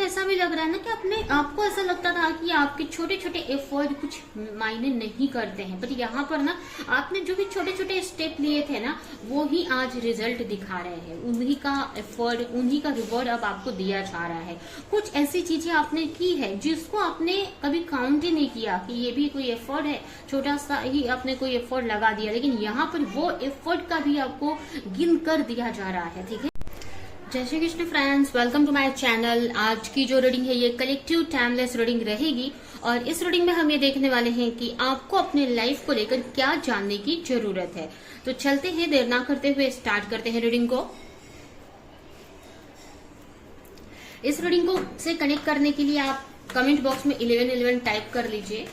ऐसा भी लग रहा है ना कि अपने आपको ऐसा लगता था कि आपके छोटे छोटे एफर्ट कुछ मायने नहीं करते हैं, पर यहाँ पर ना आपने जो भी छोटे छोटे स्टेप लिए थे ना, वो ही आज रिजल्ट दिखा रहे हैं। उन्हीं का एफर्ट, उन्हीं का रिवॉर्ड अब आपको दिया जा रहा है। कुछ ऐसी चीजें आपने की है जिसको आपने कभी काउंट ही नहीं किया कि ये भी कोई एफर्ट है, छोटा सा ही आपने कोई एफर्ट लगा दिया, लेकिन यहाँ पर वो एफर्ट का भी आपको गिन कर दिया जा रहा है। ठीक है, जय Shri Krishna friends, welcome to my channel. आज की जो रीडिंग है ये कलेक्टिव टाइमलेस रीडिंग रहेगी और इस रीडिंग में हम ये देखने वाले हैं कि आपको अपने लाइफ को लेकर क्या जानने की जरूरत है। तो चलते हैं, देर ना करते हुए स्टार्ट करते हैं रीडिंग को। इस रीडिंग को से कनेक्ट करने के लिए आप कमेंट बॉक्स में 1111 टाइप कर लीजिए।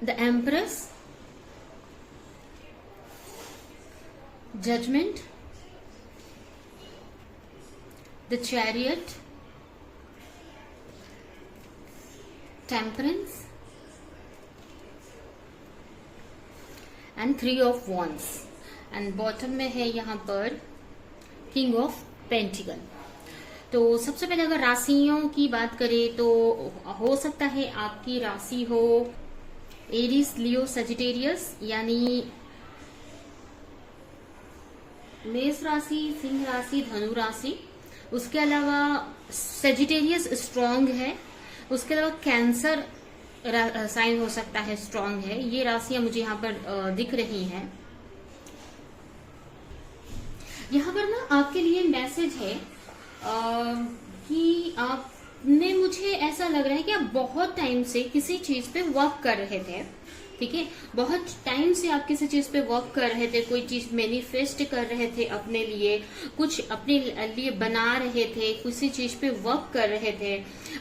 The Empress, Judgment, the Chariot, Temperance and Three of Wands and bottom में है यहाँ पर King of Pentacle। तो सबसे पहले अगर राशियों की बात करें तो हो सकता है आपकी राशि हो एरीज, लियो, सजिटेरियस, यानी मेष राशि, सिंह राशि, धनु राशि। उसके अलावा सजिटेरियस स्ट्रांग है। उसके अलावा कैंसर साइन हो सकता है, स्ट्रांग है। ये राशियां मुझे यहाँ पर दिख रही हैं। यहाँ पर ना आपके लिए मैसेज है कि आपने, मुझे ऐसा लग रहा है कि आप बहुत टाइम से किसी चीज पे वर्क कर रहे थे। ठीक है, बहुत टाइम से आप किसी चीज पे वर्क कर रहे थे, कोई चीज मैनिफेस्ट कर रहे थे अपने लिए, कुछ अपने लिए बना रहे थे, किसी चीज पे वर्क कर रहे थे।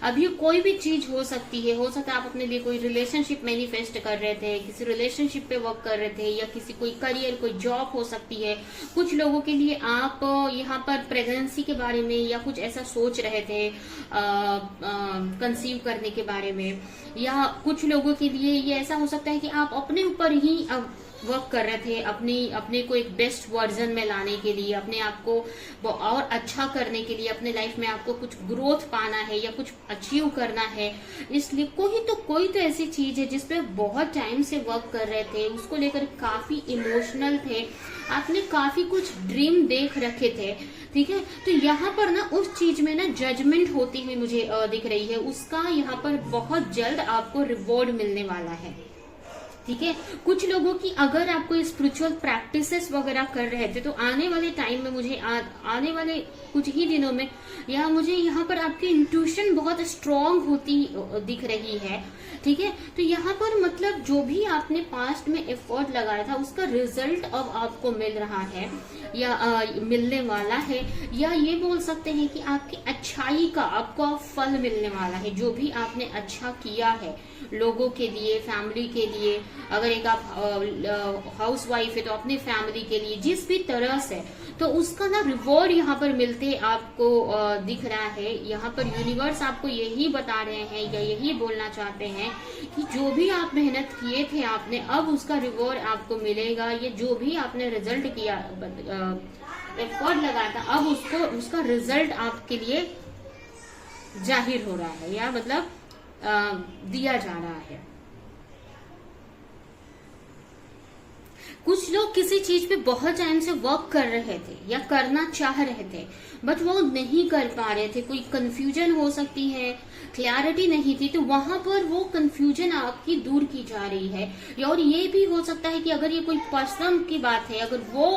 अभी कोई भी चीज हो सकती है, हो सकता है आप अपने लिए कोई रिलेशनशिप मैनिफेस्ट कर रहे थे, किसी रिलेशनशिप पे वर्क कर रहे थे, या किसी कोई करियर, कोई जॉब हो सकती है। कुछ लोगों के लिए आप यहाँ पर प्रेगनेंसी के बारे में या कुछ ऐसा सोच रहे थे, कंसीव करने के बारे में, या कुछ लोगों के लिए ये ऐसा हो सकता है कि आप अपने ऊपर ही वर्क कर रहे थे, अपने को एक बेस्ट वर्जन में लाने के लिए, अपने आप को और अच्छा करने के लिए, अपने लाइफ में आपको कुछ ग्रोथ पाना है या कुछ अचीव करना है। इसलिए कोई तो ऐसी चीज है जिसपे बहुत टाइम से वर्क कर रहे थे, उसको लेकर काफी इमोशनल थे, आपने काफी कुछ ड्रीम देख रखे थे। ठीक है, तो यहाँ पर ना उस चीज में ना जजमेंट होती हुई मुझे दिख रही है। उसका यहाँ पर बहुत जल्द आपको रिवॉर्ड मिलने वाला है। ठीक है, कुछ लोगों की, अगर आप कोई स्पिरिचुअल प्रैक्टिसेस वगैरह कर रहे थे तो आने वाले टाइम में मुझे आने वाले कुछ ही दिनों में मुझे यहाँ पर आपकी इंट्यूशन बहुत स्ट्रांग होती दिख रही है। ठीक है, तो यहाँ पर मतलब जो भी आपने पास्ट में एफर्ट लगाया था उसका रिजल्ट अब आपको मिल रहा है या मिलने वाला है, या ये बोल सकते हैं कि आपकी अच्छाई का आपको फल मिलने वाला है। जो भी आपने अच्छा किया है लोगों के लिए, फैमिली के लिए, अगर एक आप हाउस वाइफ है तो अपनी फैमिली के लिए, जिस भी तरह से, तो उसका ना रिवॉर्ड यहाँ पर मिलते आपको दिख रहा है। यहाँ पर यूनिवर्स आपको यही बता रहे हैं या यही बोलना चाहते हैं कि जो भी आप मेहनत किए थे आपने, अब उसका रिवॉर्ड आपको मिलेगा। ये जो भी आपने रिजल्ट किया, एफर्ट लगाया था, अब उसका रिजल्ट आपके लिए जाहिर हो रहा है, या मतलब दिया जा रहा है। कुछ लोग किसी चीज पे बहुत टाइम से वर्क कर रहे थे या करना चाह रहे थे, बट वो नहीं कर पा रहे थे। कोई कंफ्यूजन हो सकती है, क्लैरिटी नहीं थी, तो वहां पर वो कंफ्यूजन आपकी दूर की जा रही है। और ये भी हो सकता है कि अगर ये कोई पर्सन की बात है, अगर वो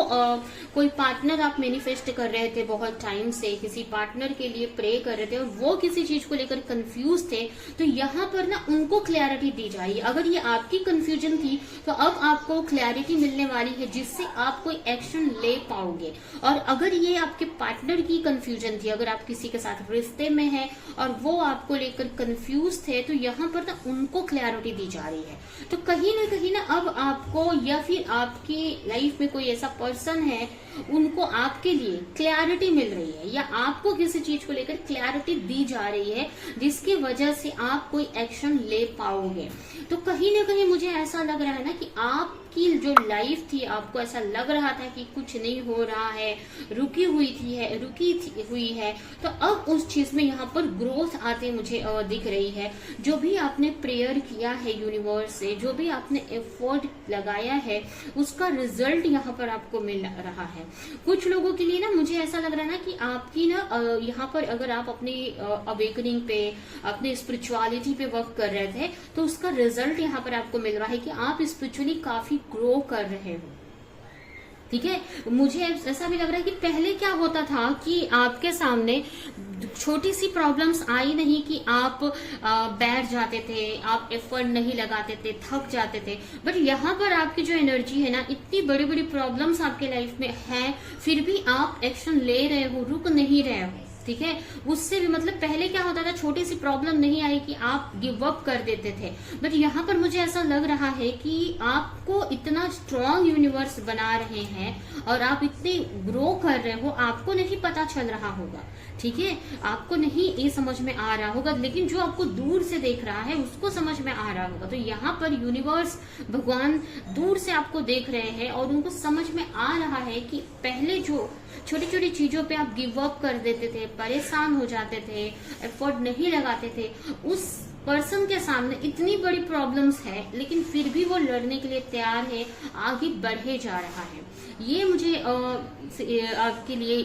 कोई पार्टनर आप मैनिफेस्ट कर रहे थे बहुत टाइम से, किसी पार्टनर के लिए प्रे कर रहे थे और वो किसी चीज को लेकर कंफ्यूज थे, तो यहाँ पर ना उनको क्लैरिटी दी जाएगी। अगर ये आपकी कंफ्यूजन थी तो अब आपको क्लैरिटी मिलने वाली है जिससे आप कोई एक्शन ले पाओगे। और अगर ये आपके पार्टनर की कंफ्यूजन थी, अगर आप किसी के साथ रिश्ते में हैं और वो आपको लेकर कंफ्यूज थे, तो यहाँ पर ना उनको क्लैरिटी दी जा रही है। तो कहीं ना अब आपको, या फिर आपकी लाइफ में कोई ऐसा पर्सन है उनको आपके लिए क्लैरिटी मिल रही है, या आपको किसी चीज को लेकर क्लैरिटी दी जा रही है, जिसकी वजह से आप कोई एक्शन ले पाओगे। तो कहीं ना कहीं मुझे ऐसा लग रहा है ना कि आपकी जो लाइफ थी, आपको ऐसा लग रहा था कि कुछ नहीं हो रहा है, रुकी हुई है, तो अब उस चीज में यहाँ पर ग्रोथ आते मुझे दिख रही है। जो भी आपने प्रेयर किया है यूनिवर्स से, जो भी आपने एफर्ट लगाया है, उसका रिजल्ट यहाँ पर आपको मिल रहा है। कुछ लोगों के लिए ना मुझे ऐसा लग रहा है ना कि आपकी ना यहाँ पर अगर आप अपनी अवेकनिंग पे, अपने स्पिरिचुअलिटी पे वर्क कर रहे थे, तो उसका रिजल्ट यहाँ पर आपको मिल रहा है कि आप स्पिरिचुअली काफी ग्रो कर रहे हो। ठीक है, मुझे ऐसा भी लग रहा है कि पहले क्या होता था कि आपके सामने छोटी सी प्रॉब्लम्स आई नहीं कि आप बैठ जाते थे, आप एफर्ट नहीं लगाते थे, थक जाते थे। बट यहाँ पर आपकी जो एनर्जी है ना, इतनी बड़ी बड़ी प्रॉब्लम्स आपके लाइफ में है, फिर भी आप एक्शन ले रहे हो, रुक नहीं रहे हो। ठीक है, उससे भी मतलब पहले क्या होता था, छोटी सी प्रॉब्लम नहीं आई कि आप गिव अप कर देते थे। बट यहाँ पर मुझे ऐसा लग रहा है कि आपको इतना स्ट्रॉन्ग यूनिवर्स बना रहे हैं और आप इतने ग्रो कर रहे हो, आपको नहीं पता चल रहा होगा। ठीक है, आपको नहीं ये समझ में आ रहा होगा, लेकिन जो आपको दूर से देख रहा है उसको समझ में आ रहा होगा। तो यहाँ पर यूनिवर्स, भगवान दूर से आपको देख रहे हैं और उनको समझ में आ रहा है कि पहले जो छोटी छोटी चीजों पे आप गिव अप कर देते थे, परेशान हो जाते थे, एफर्ट नहीं लगाते थे, उस पर्सन के सामने इतनी बड़ी प्रॉब्लम्स है, लेकिन फिर भी वो लड़ने के लिए तैयार है, आगे बढ़े जा रहा है। ये मुझे आपके लिए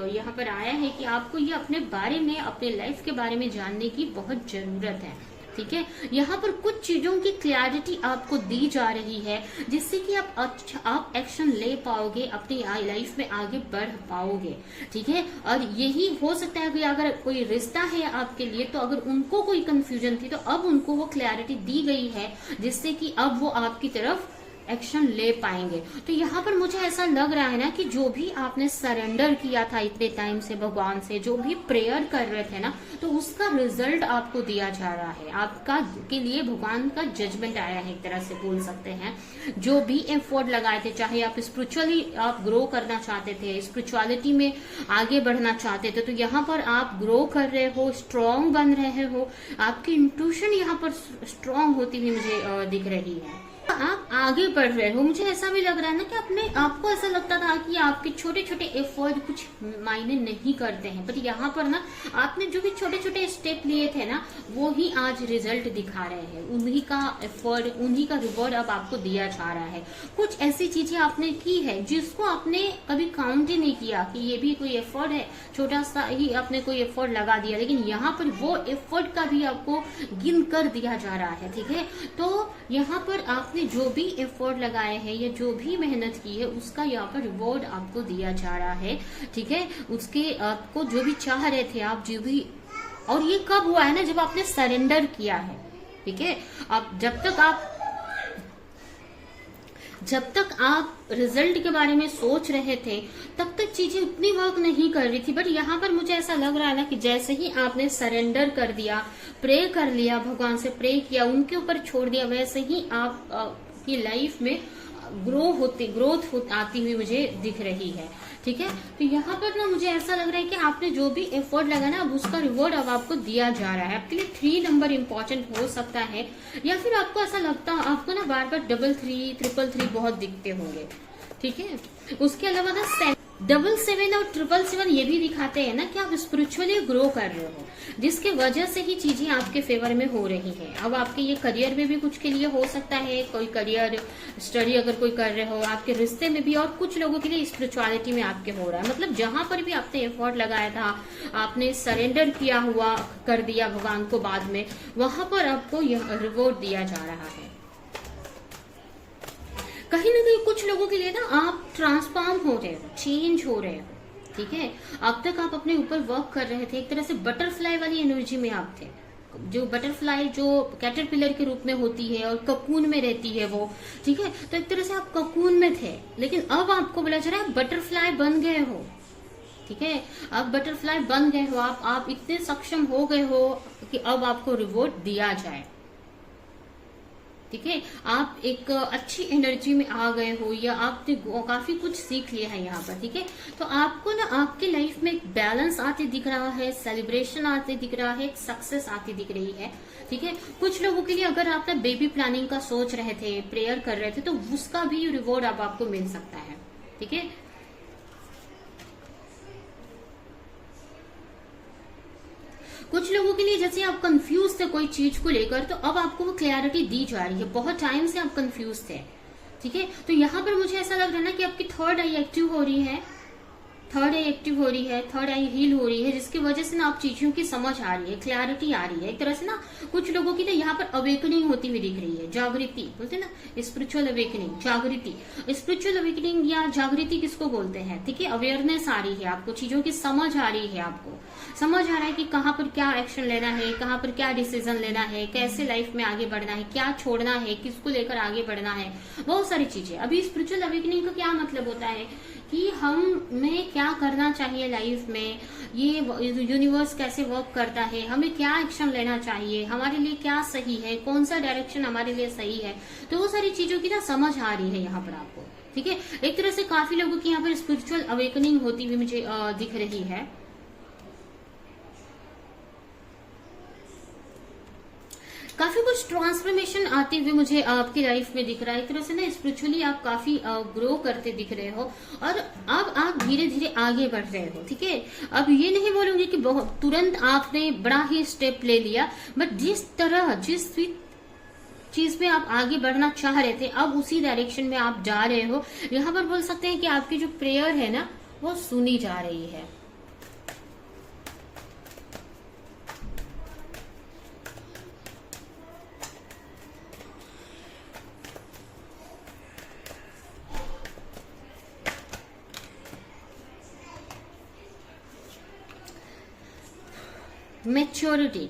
यहाँ पर आया है कि आपको ये अपने बारे में, अपने लाइफ के बारे में जानने की बहुत जरूरत है। ठीक है, यहाँ पर कुछ चीजों की क्लैरिटी आपको दी जा रही है, जिससे कि आप एक्शन ले पाओगे, अपनी लाइफ में आगे बढ़ पाओगे। ठीक है, और यही हो सकता है कि अगर कोई रिश्ता है आपके लिए, तो अगर उनको कोई कंफ्यूजन थी, तो अब उनको वो क्लैरिटी दी गई है, जिससे कि अब वो आपकी तरफ एक्शन ले पाएंगे। तो यहाँ पर मुझे ऐसा लग रहा है ना कि जो भी आपने सरेंडर किया था इतने टाइम से भगवान से, जो भी प्रेयर कर रहे थे ना, तो उसका रिजल्ट आपको दिया जा रहा है। आपका के लिए भगवान का जजमेंट आया है, एक तरह से बोल सकते हैं। जो भी एफर्ट लगाए थे, चाहे आप स्पिरिचुअली आप ग्रो करना चाहते थे, स्पिरिचुअलिटी में आगे बढ़ना चाहते थे, तो यहाँ पर आप ग्रो कर रहे हो, स्ट्रॉन्ग बन रहे हो, आपकी इंट्यूशन यहाँ पर स्ट्रॉन्ग होती हुई मुझे दिख रही है, आप आगे बढ़ रहे हो। मुझे ऐसा भी लग रहा है ना कि अपने आपको ऐसा लगता था कि आपके छोटे छोटे एफर्ट कुछ मायने नहीं करते हैं, पर यहाँ पर ना आपने जो भी छोटे छोटे स्टेप लिए थे ना, वो ही आज रिजल्ट दिखा रहे हैं। उन्हीं का एफर्ट, उन्हीं का रिवॉर्ड अब आपको दिया जा रहा है। कुछ ऐसी चीजें आपने की है जिसको आपने कभी काउंट ही नहीं किया कि ये भी कोई एफर्ट है, छोटा सा ही आपने कोई एफर्ट लगा दिया, लेकिन यहाँ पर वो एफर्ट का भी आपको गिन कर दिया जा रहा है। ठीक है, तो यहाँ पर आपने जो भी एफर्ट लगाए हैं या जो भी मेहनत की है, उसका यहाँ पर रिवॉर्ड आपको दिया जा रहा है। ठीक है, उसके आपको जो भी चाह रहे थे आप, जो भी, और ये कब हुआ है ना, जब आपने सरेंडर किया है। ठीक है, आप जब तक आप रिजल्ट के बारे में सोच रहे थे, तब तक चीजें उतनी वर्क नहीं कर रही थी। बट यहाँ पर मुझे ऐसा लग रहा है ना कि जैसे ही आपने सरेंडर कर दिया, प्रे कर लिया, भगवान से प्रे किया, उनके ऊपर छोड़ दिया, वैसे ही आप की लाइफ में ग्रोथ आती हुई मुझे दिख रही है। ठीक है, तो यहाँ पर ना मुझे ऐसा लग रहा है कि आपने जो भी एफर्ट लगा ना, अब उसका रिवॉर्ड अब आपको दिया जा रहा है। आपके लिए 3 नंबर इंपॉर्टेंट हो सकता है, या फिर आपको ऐसा लगता है, आपको ना बार बार 333, 333 बहुत दिखते होंगे। ठीक है, उसके अलावा ना 777 और 777 ये भी दिखाते हैं ना कि आप स्पिरिचुअली ग्रो कर रहे हो, जिसके वजह से ही चीजें आपके फेवर में हो रही है। अब आपके ये करियर में भी कुछ के लिए हो सकता है, कोई करियर स्टडी अगर कोई कर रहे हो, आपके रिश्ते में भी, और कुछ लोगों के लिए स्पिरिचुअलिटी में आपके हो रहा है। मतलब जहां पर भी आपने एफर्ट लगाया था, आपने सरेंडर किया हुआ कर दिया भगवान को बाद में, वहां पर आपको यह रिवॉर्ड दिया जा रहा है। कहीं ना कहीं कुछ लोगों के लिए ना आप ट्रांसफॉर्म हो रहे हो, चेंज हो रहे हो। ठीक है, अब तक आप अपने ऊपर वर्क कर रहे थे, एक तरह से बटरफ्लाई वाली एनर्जी में आप थे। जो बटरफ्लाई जो कैटरपिलर के रूप में होती है और ककून में रहती है वो, ठीक है, तो एक तरह से आप ककून में थे, लेकिन अब आपको बोला जा रहा है बटरफ्लाई बन गए हो। ठीक है, अब बटरफ्लाई बन गए हो आप इतने सक्षम हो गए हो कि अब आपको रिवॉर्ड दिया जाए। ठीक है, आप एक अच्छी एनर्जी में आ गए हो या आपने काफी कुछ सीख लिया है यहाँ पर। ठीक है, तो आपको ना आपकी लाइफ में एक बैलेंस आते दिख रहा है, सेलिब्रेशन आते दिख रहा है, एक सक्सेस आती दिख रही है। ठीक है, कुछ लोगों के लिए अगर आप ना बेबी प्लानिंग का सोच रहे थे, प्रेयर कर रहे थे, तो उसका भी रिवॉर्ड अब आपको मिल सकता है। ठीक है, कुछ लोगों के लिए जैसे आप कंफ्यूज थे कोई चीज को लेकर, तो अब आपको वो क्लैरिटी दी जा रही है। बहुत टाइम से आप कंफ्यूज थे। ठीक है, तो यहाँ पर मुझे ऐसा लग रहा है ना कि आपकी थर्ड आई एक्टिव हो रही है, थर्ड आई एक्टिव हो रही है, थर्ड आई हील हो रही है, जिसकी वजह से ना आप चीजों की समझ आ रही है, क्लैरिटी आ रही है। एक तरह से ना कुछ लोगों की ना यहाँ पर अवेकनिंग होती हुई दिख रही है, जागृति बोलते हैं ना, स्पिरिचुअल अवेकनिंग, जागृति। स्पिरिचुअल अवेकनिंग या जागृति किसको बोलते हैं? ठीक है, अवेयरनेस आ रही है आपको, चीजों की समझ आ रही है, आपको समझ आ रहा है कि कहाँ पर क्या एक्शन लेना है, कहाँ पर क्या डिसीजन लेना है, कैसे लाइफ में आगे बढ़ना है, क्या छोड़ना है, किसको लेकर आगे बढ़ना है, बहुत सारी चीजें। अभी स्पिरिचुअल अवेकनिंग का क्या मतलब होता है कि हमें क्या करना चाहिए लाइफ में, ये यूनिवर्स कैसे वर्क करता है, हमें क्या एक्शन लेना चाहिए, हमारे लिए क्या सही है, कौन सा डायरेक्शन हमारे लिए सही है। तो वो सारी चीजों की ना समझ आ रही है यहाँ पर आपको। ठीक है, एक तरह से काफी लोगों की यहाँ पर स्पिरिचुअल अवेकनिंग होती हुई मुझे दिख रही है। काफी कुछ ट्रांसफॉर्मेशन आते हुए मुझे आपकी लाइफ में दिख रहा है। एक तरह से ना स्पिरिचुअली आप काफी ग्रो करते दिख रहे हो और अब आप धीरे धीरे आगे बढ़ रहे हो। ठीक है, अब ये नहीं बोलूंगी कि बहुत तुरंत आपने बड़ा ही स्टेप ले लिया, बट जिस चीज में आप आगे बढ़ना चाह रहे थे, अब उसी डायरेक्शन में आप जा रहे हो। यहाँ पर बोल सकते हैं कि आपकी जो प्रेयर है ना, वो सुनी जा रही है। मैच्योरिटी,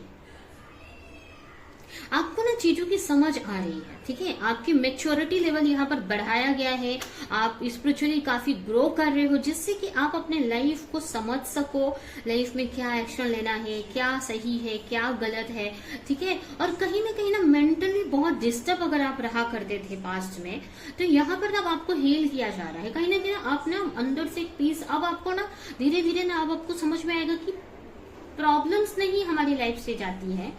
आपको ना चीजों की समझ आ रही है। ठीक है, आपकी मैच्योरिटी लेवल यहाँ पर बढ़ाया गया है, आप स्पिरिचुअली काफी ग्रो कर रहे हो, जिससे कि आप अपने लाइफ को समझ सको, लाइफ में क्या एक्शन लेना है, क्या सही है, क्या गलत है। ठीक है, और कहीं ना मेंटली बहुत डिस्टर्ब अगर आप रहा करते थे पास्ट में, तो यहाँ पर अब आपको हील किया जा रहा है। कहीं ना कहीं आप ना अंदर से पीस, अब आपको ना धीरे धीरे ना अब आपको समझ में आएगा कि प्रॉब्लम्स नहीं हमारी लाइफ से जाती है।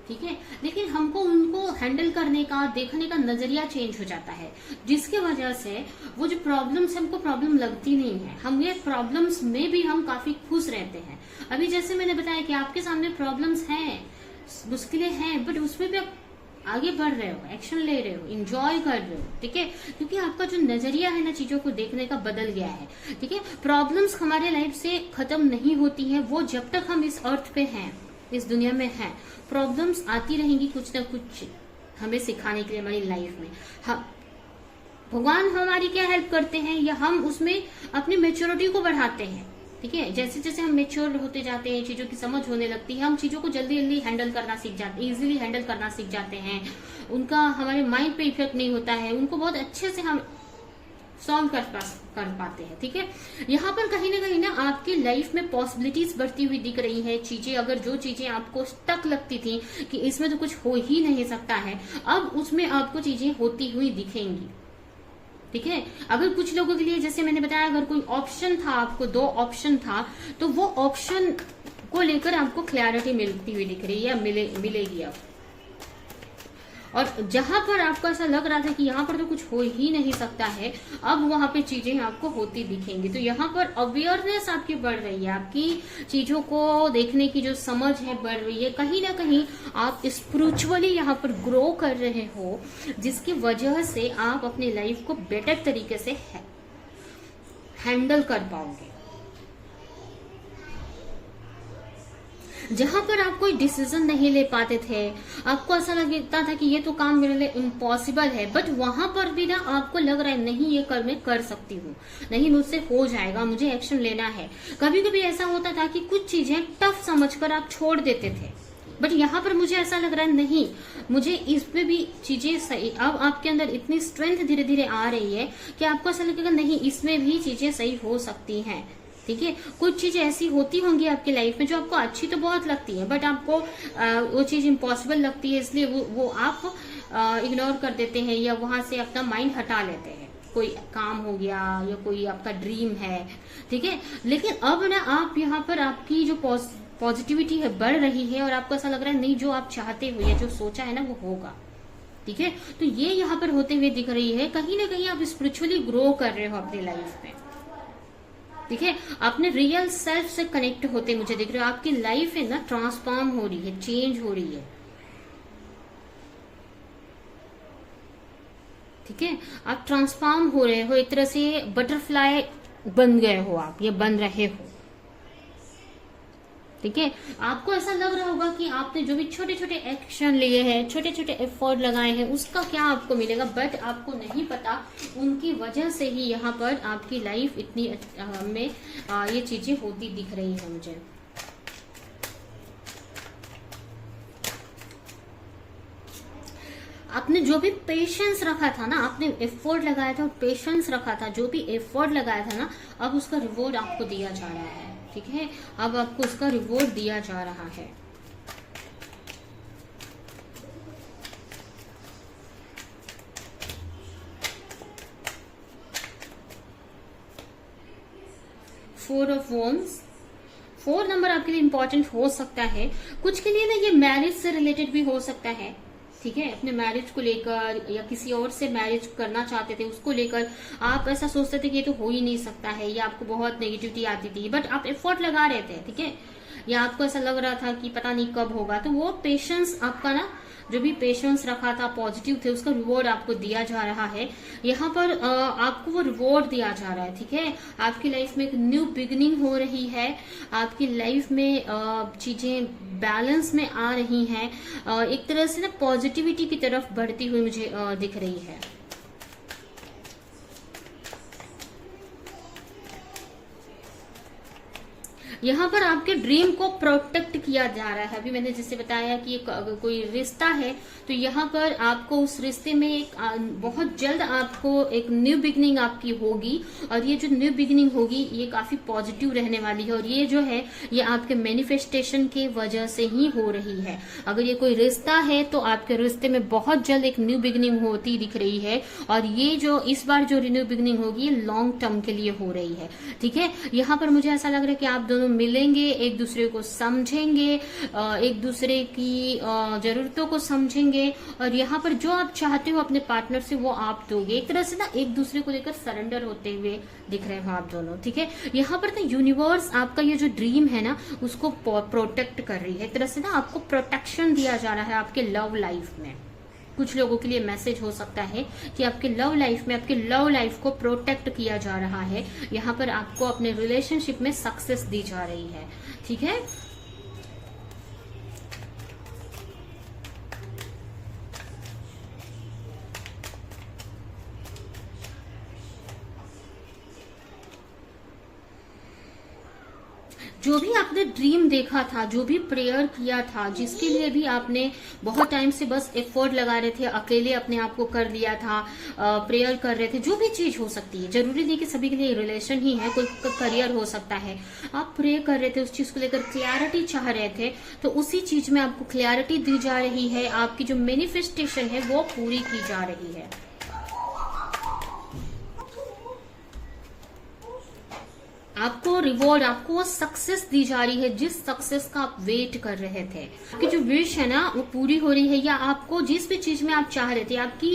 ठीक है, लेकिन हमको उनको हैंडल करने का, देखने का नजरिया चेंज हो जाता है, जिसके वजह से वो जो प्रॉब्लम्स हमको प्रॉब्लम लगती नहीं है, हम ये प्रॉब्लम्स में भी हम काफी खुश रहते हैं। अभी जैसे मैंने बताया कि आपके सामने प्रॉब्लम्स हैं, मुश्किलें हैं, बट उसमें भी आप आगे बढ़ रहे हो, एक्शन ले रहे हो, इंजॉय कर रहे हो। ठीक है, क्योंकि आपका जो नजरिया है ना चीजों को देखने का बदल गया है। ठीक है, प्रॉब्लम्स हमारे लाइफ से खत्म नहीं होती है, वो जब तक हम इस अर्थ पे हैं, इस दुनिया में हैं, प्रॉब्लम्स आती रहेंगी कुछ ना कुछ हमें सिखाने के लिए हमारी लाइफ में। हम भगवान हमारी क्या हेल्प करते हैं, या हम उसमें अपनी मेच्योरिटी को बढ़ाते हैं। ठीक है, जैसे जैसे हम मेच्योर होते जाते हैं, चीजों की समझ होने लगती है, हम चीजों को जल्दी जल्दी हैंडल करना सीख जाते हैं, इजीली हैंडल करना सीख जाते हैं, उनका हमारे माइंड पे इफेक्ट नहीं होता है, उनको बहुत अच्छे से हम सॉल्व कर पाते हैं। ठीक है, यहाँ पर कहीं ना आपकी लाइफ में पॉसिबिलिटीज बढ़ती हुई दिख रही है। चीजें, अगर जो चीजें आपको स्टक लगती थी कि इसमें तो कुछ हो ही नहीं सकता है, अब उसमें आपको चीजें होती हुई दिखेंगी। ठीक है, अगर कुछ लोगों के लिए जैसे मैंने बताया, अगर कोई ऑप्शन था, आपको 2 ऑप्शन था, तो वो ऑप्शन को लेकर आपको क्लैरिटी मिलती हुई दिख रही है, मिलेगी अब। और जहां पर आपको ऐसा लग रहा था कि यहाँ पर तो कुछ हो ही नहीं सकता है, अब वहां पे चीजें आपको होती दिखेंगी। तो यहाँ पर अवेयरनेस आपकी बढ़ रही है, आपकी चीजों को देखने की जो समझ है बढ़ रही है। कहीं ना कहीं आप स्पिरिचुअली यहाँ पर ग्रो कर रहे हो, जिसकी वजह से आप अपनी लाइफ को बेटर तरीके से हैंडल कर पाओगे। जहां पर आप कोई डिसीजन नहीं ले पाते थे, आपको ऐसा लगता था कि ये तो काम मेरे लिए इम्पॉसिबल है, बट वहां पर भी ना आपको लग रहा है नहीं, ये मैं कर सकती हूँ, नहीं मुझसे हो जाएगा, मुझे एक्शन लेना है। कभी कभी ऐसा होता था कि कुछ चीजें टफ समझकर आप छोड़ देते थे, बट यहाँ पर मुझे ऐसा लग रहा है नहीं, मुझे इसमें भी चीजें सही, अब आपके अंदर इतनी स्ट्रेंथ धीरे धीरे आ रही है कि आपको ऐसा लगेगा नहीं, इसमें भी चीजें सही हो सकती हैं। ठीक है, कुछ चीजें ऐसी होती होंगी आपकी लाइफ में जो आपको अच्छी तो बहुत लगती है, बट आपको वो चीज इम्पॉसिबल लगती है, इसलिए वो आप इग्नोर कर देते हैं या वहां से अपना माइंड हटा लेते हैं। कोई काम हो गया या कोई आपका ड्रीम है, ठीक है। लेकिन अब ना आप यहाँ पर आपकी जो पॉजिटिविटी है बढ़ रही है और आपको ऐसा लग रहा है नहीं, जो आप चाहते हो या जो सोचा है ना वो होगा, ठीक है। तो ये यहाँ पर होते हुए दिख रही है, कहीं ना कहीं आप स्पिरिचुअली ग्रो कर रहे हो अपनी लाइफ में, ठीक है। अपने रियल सेल्फ से कनेक्ट होते मुझे दिख रहे हो। आपकी लाइफ है ना ट्रांसफॉर्म हो रही है, चेंज हो रही है, ठीक है। आप ट्रांसफॉर्म हो रहे हो, एक तरह से बटरफ्लाई बन गए हो आप, ये बन रहे हो, ठीक है। आपको ऐसा लग रहा होगा कि आपने जो भी छोटे छोटे एक्शन लिए हैं, छोटे छोटे एफर्ट लगाए हैं, उसका क्या आपको मिलेगा, बट आपको नहीं पता उनकी वजह से ही यहाँ पर आपकी लाइफ इतनी में ये चीजें होती दिख रही है मुझे। आपने जो भी पेशेंस रखा था ना, आपने एफर्ट लगाया था और पेशेंस रखा था, जो भी एफर्ट लगाया था ना, अब उसका रिवॉर्ड आपको दिया जा रहा है, ठीक है। अब आपको उसका रिवॉर्ड दिया जा रहा है। फोर ऑफ वॉन्ड्स, 4 नंबर आपके लिए इंपॉर्टेंट हो सकता है। कुछ के लिए ना ये मैरिज से रिलेटेड भी हो सकता है, ठीक है। अपने मैरिज को लेकर या किसी और से मैरिज करना चाहते थे, उसको लेकर आप ऐसा सोचते थे कि ये तो हो ही नहीं सकता है, या आपको बहुत नेगेटिविटी आती थी, बट आप एफर्ट लगा रहे थे, ठीक है। या आपको ऐसा लग रहा था कि पता नहीं कब होगा, तो वो पेशेंस आपका ना, जो भी पेशेंस रखा था, पॉजिटिव थे, उसका रिवॉर्ड आपको दिया जा रहा है। यहाँ पर आपको वो रिवॉर्ड दिया जा रहा है, ठीक है। आपकी लाइफ में एक न्यू बिगिनिंग हो रही है, आपकी लाइफ में चीजें बैलेंस में आ रही हैं, एक तरह से ना पॉजिटिविटी की तरफ बढ़ती हुई मुझे दिख रही है। यहाँ पर आपके ड्रीम को प्रोटेक्ट किया जा रहा है। अभी मैंने जैसे बताया कि कोई रिश्ता है, तो यहाँ पर आपको उस रिश्ते में एक बहुत जल्द आपको एक न्यू बिगनिंग आपकी होगी, और ये जो न्यू बिगनिंग होगी ये काफी पॉजिटिव रहने वाली है, और ये जो है ये आपके मैनिफेस्टेशन के वजह से ही हो रही है। अगर ये कोई रिश्ता है तो आपके रिश्ते में बहुत जल्द एक न्यू बिगनिंग होती दिख रही है, और ये जो इस बार जो न्यू बिगनिंग होगी ये लॉन्ग टर्म के लिए हो रही है, ठीक है। यहाँ पर मुझे ऐसा लग रहा है कि आप दोनों मिलेंगे, एक दूसरे को समझेंगे, एक दूसरे की जरूरतों को समझेंगे, और यहाँ पर जो आप चाहते हो अपने पार्टनर से वो आप दोगे। एक तरह से ना एक दूसरे को लेकर सरेंडर होते हुए दिख रहे हो आप दोनों, ठीक है। यहाँ पर ना यूनिवर्स आपका ये जो ड्रीम है ना उसको प्रोटेक्ट कर रही है, एक तरह से ना आपको प्रोटेक्शन दिया जा रहा है आपके लव लाइफ में। कुछ लोगों के लिए मैसेज हो सकता है कि आपके लव लाइफ में, आपके लव लाइफ को प्रोटेक्ट किया जा रहा है। यहाँ पर आपको अपने रिलेशनशिप में सक्सेस दी जा रही है, ठीक है। जो भी आपने ड्रीम देखा था, जो भी प्रेयर किया था, जिसके लिए भी आपने बहुत टाइम से बस एफर्ट लगा रहे थे, अकेले अपने आप को कर लिया था, प्रेयर कर रहे थे, जो भी चीज हो सकती है, जरूरी नहीं कि सभी के लिए रिलेशन ही है, कोई करियर हो सकता है। आप प्रे कर रहे थे, उस चीज को लेकर क्लैरिटी चाह रहे थे, तो उसी चीज में आपको क्लैरिटी दी जा रही है। आपकी जो मैनिफेस्टेशन है वो पूरी की जा रही है। आपको रिवॉर्ड, आपको सक्सेस दी जा रही है, जिस सक्सेस का आप वेट कर रहे थे। आपकी जो विश है ना वो पूरी हो रही है, या आपको जिस भी चीज में आप चाह रहे थे, आपकी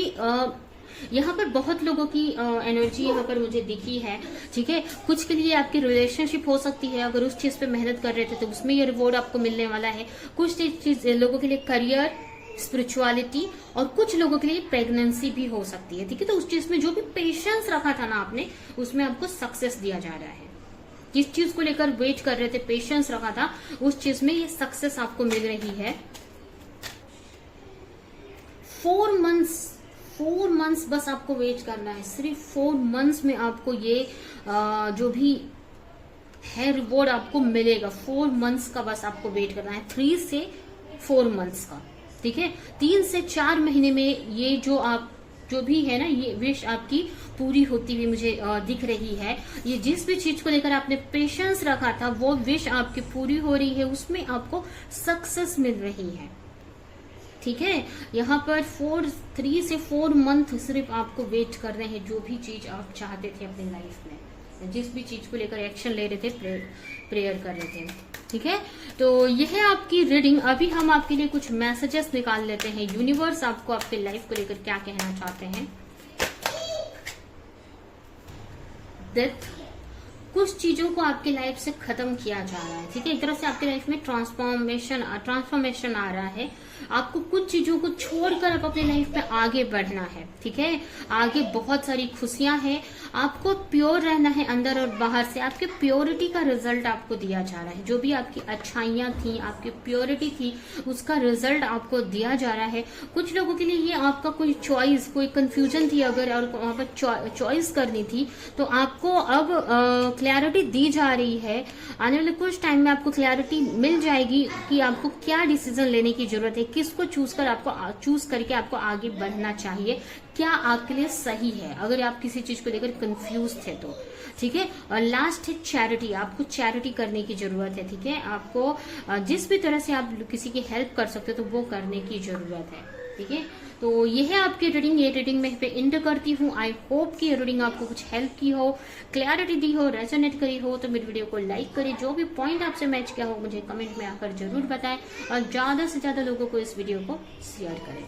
यहाँ पर बहुत लोगों की एनर्जी यहाँ पर मुझे दिखी है, ठीक है। कुछ के लिए आपकी रिलेशनशिप हो सकती है, अगर उस चीज पे मेहनत कर रहे थे तो उसमें ये रिवॉर्ड आपको मिलने वाला है। कुछ चीज लोगों के लिए करियर, स्पिरिचुअलिटी, और कुछ लोगों के लिए प्रेगनेंसी भी हो सकती है, ठीक है। तो उस चीज में जो भी पेशेंस रखा था ना आपने, उसमें आपको सक्सेस दिया जा रहा है। जिस चीज को लेकर वेट कर रहे थे, पेशेंस रखा था, उस चीज में ये सक्सेस आपको मिल रही है। 4 मंथ्स बस आपको वेट करना है, सिर्फ 4 मंथ्स में आपको ये जो भी है रिवॉर्ड आपको मिलेगा। 4 मंथ्स का बस आपको वेट करना है, 3 से 4 मंथ्स का, ठीक है। 3 से 4 महीने में ये जो भी है ना, ये विश आपकी पूरी होती हुई मुझे दिख रही है। ये जिस भी चीज को लेकर आपने पेशेंस रखा था वो विश आपकी पूरी हो रही है, उसमें आपको सक्सेस मिल रही है। ठीक है। यहाँ पर 3 से 4 मंथ सिर्फ आपको वेट कर रहे हैं, जो भी चीज आप चाहते थे अपनी लाइफ में, जिस भी चीज को लेकर एक्शन ले रहे थे, प्रेयर कर रहे थे, ठीक है। तो यह है आपकी रीडिंग। अभी हम आपके लिए कुछ मैसेजेस निकाल लेते हैं, यूनिवर्स आपको आपके लाइफ को लेकर क्या कहना चाहते हैं। डेथ, कुछ चीजों को आपकी लाइफ से खत्म किया जा रहा है, ठीक है। एक तरह से आपकी लाइफ में ट्रांसफॉर्मेशन आ रहा है। आपको कुछ चीजों को छोड़कर अब अपनी लाइफ में आगे बढ़ना है, ठीक है। आगे बहुत सारी खुशियां हैं। आपको प्योर रहना है अंदर और बाहर से। आपके प्योरिटी का रिजल्ट आपको दिया जा रहा है। जो भी आपकी अच्छाइयां थी, आपकी प्योरिटी थी, उसका रिजल्ट आपको दिया जा रहा है। कुछ लोगों के लिए ये आपका कोई चॉइस, कोई कंफ्यूजन थी अगर, और वहां पर चॉइस करनी थी, तो आपको अब क्लैरिटी दी जा रही है। आने वाले कुछ टाइम में आपको क्लैरिटी मिल जाएगी कि आपको क्या डिसीजन लेने की जरूरत है, किसको चूज करके आपको आगे बढ़ना चाहिए, क्या आपके लिए सही है, अगर आप किसी चीज को लेकर कंफ्यूज थे तो, ठीक है। और लास्ट है चैरिटी। आपको चैरिटी करने की जरूरत है, ठीक है। आपको जिस भी तरह से आप किसी की हेल्प कर सकते हो तो वो करने की जरूरत है, ठीक है। तो ये है आपकी रीडिंग। ये रीडिंग मैं पे एंड करती हूँ। आई होप कि ये रीडिंग आपको कुछ हेल्प की हो, क्लैरिटी दी हो, रेजोनेट करी हो। तो मेरी वीडियो को लाइक करें, जो भी पॉइंट आपसे मैच किया हो मुझे कमेंट में आकर जरूर बताएं, और ज्यादा से ज्यादा लोगों को इस वीडियो को शेयर करें।